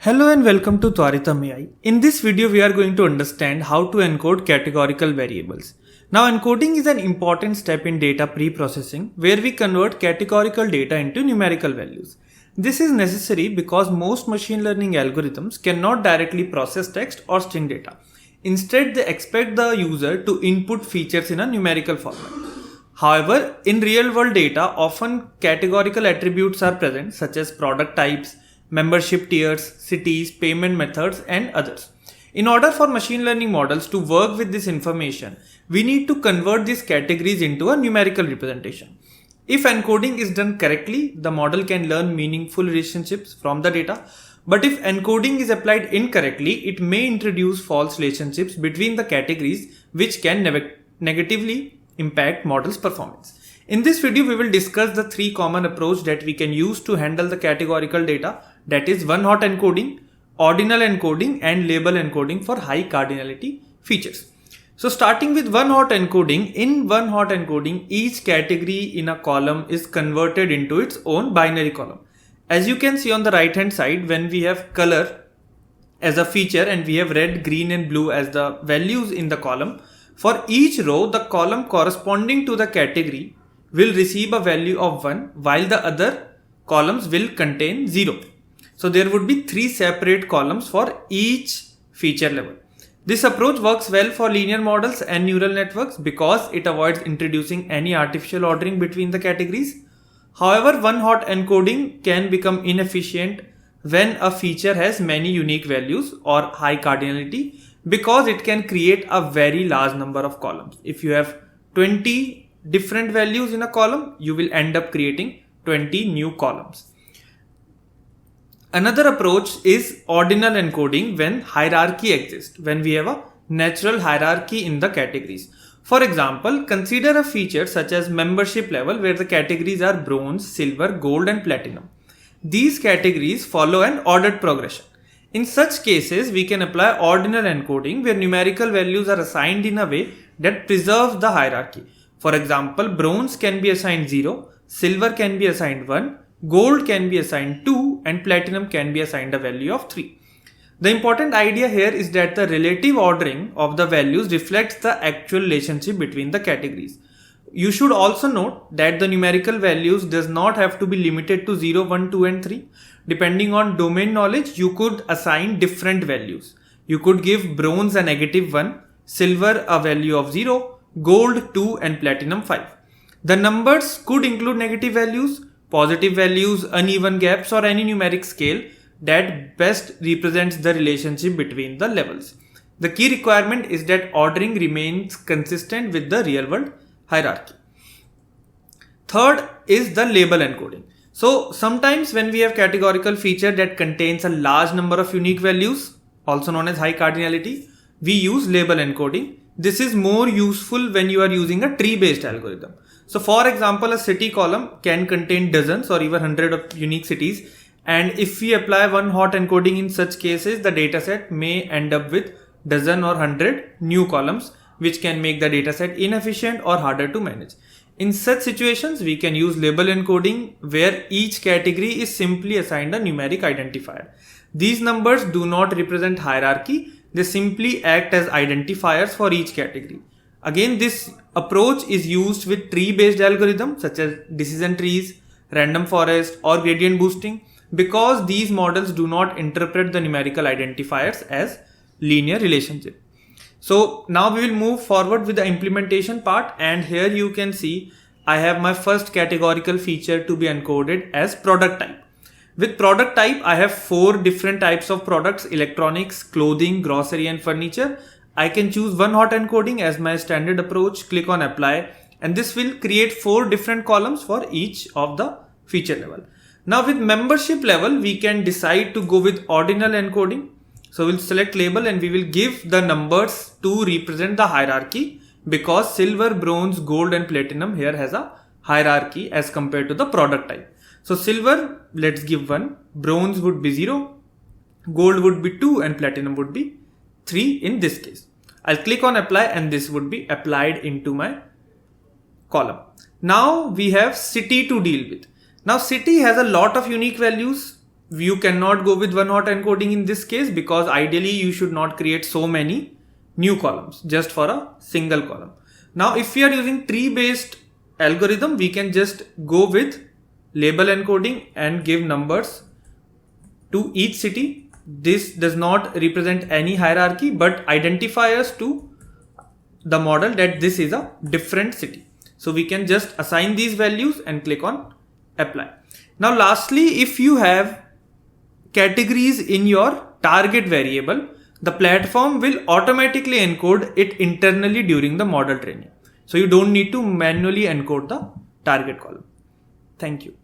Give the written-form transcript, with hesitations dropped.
Hello and welcome to Tvaritam.AI. In this video, we are going to understand how to encode categorical variables. Now, encoding is an important step in data pre-processing where we convert categorical data into numerical values. This is necessary because most machine learning algorithms cannot directly process text or string data. Instead, they expect the user to input features in a numerical format. However, in real-world data, often categorical attributes are present such as product types, membership tiers, cities, payment methods, and others. In order for machine learning models to work with this information, we need to convert these categories into a numerical representation. If encoding is done correctly, the model can learn meaningful relationships from the data. But if encoding is applied incorrectly, it may introduce false relationships between the categories, which can negatively impact model's performance. In this video, we will discuss the three common approaches that we can use to handle the categorical data, that is one-hot encoding, ordinal encoding, and label encoding for high cardinality features. So starting with one-hot encoding, in one-hot encoding, each category in a column is converted into its own binary column. As you can see on the right-hand side, when we have color as a feature and we have red, green, and blue as the values in the column, for each row, the column corresponding to the category will receive a value of 1 while the other columns will contain 0. So there would be 3 separate columns for each feature level. This approach works well for linear models and neural networks because it avoids introducing any artificial ordering between the categories. However, one-hot encoding can become inefficient when a feature has many unique values or high cardinality because it can create a very large number of columns. If you have 20 different values in a column, you will end up creating 20 new columns. Another approach is ordinal encoding when hierarchy exists, when we have a natural hierarchy in the categories. For example, consider a feature such as membership level where the categories are bronze, silver, gold, and platinum. These categories follow an ordered progression. In such cases, we can apply ordinal encoding where numerical values are assigned in a way that preserves the hierarchy. For example, bronze can be assigned 0, silver can be assigned 1, gold can be assigned 2, and platinum can be assigned a value of 3. The important idea here is that the relative ordering of the values reflects the actual relationship between the categories. You should also note that the numerical values does not have to be limited to 0, 1, 2, and 3. Depending on domain knowledge, you could assign different values. You could give bronze a -1, silver a value of 0, gold 2, and platinum 5. The numbers could include negative values, positive values, uneven gaps, or any numeric scale that best represents the relationship between the levels. The key requirement is that ordering remains consistent with the real-world hierarchy. Third is the label encoding. So sometimes when we have categorical feature that contains a large number of unique values, also known as high cardinality, we use label encoding. This is more useful when you are using a tree-based algorithm. So for example, a city column can contain dozens or even hundreds of unique cities. And if we apply one-hot encoding in such cases, the dataset may end up with dozen or 100 new columns, which can make the dataset inefficient or harder to manage. In such situations, we can use label encoding where each category is simply assigned a numeric identifier. These numbers do not represent hierarchy. They simply act as identifiers for each category. Again, this approach is used with tree-based algorithms such as decision trees, random forest, or gradient boosting because these models do not interpret the numerical identifiers as linear relationship. So now we will move forward with the implementation part, and here you can see I have my first categorical feature to be encoded as product type. With product type, I have 4 different types of products: electronics, clothing, grocery, and furniture. I can choose one-hot encoding as my standard approach, click on apply, and this will create 4 different columns for each of the feature level. Now with membership level, we can decide to go with ordinal encoding. So we'll select label and we will give the numbers to represent the hierarchy because silver, bronze, gold, and platinum here has a hierarchy as compared to the product type. So silver, let's give 1, bronze would be 0, gold would be 2, and platinum would be 3 in this case. I'll click on apply and this would be applied into my column. Now we have city to deal with. Now city has a lot of unique values you cannot go with one hot encoding in this case, because ideally you should not create so many new columns just for a single column. Now if we are using tree based algorithm, we can just go with label encoding and give numbers to each city. This does not represent any hierarchy but identifies to the model that this is a different city. So we can just assign these values and click on apply. Now lastly, if you have categories in your target variable, the platform will automatically encode it internally during the model training. So you don't need to manually encode the target column. Thank you.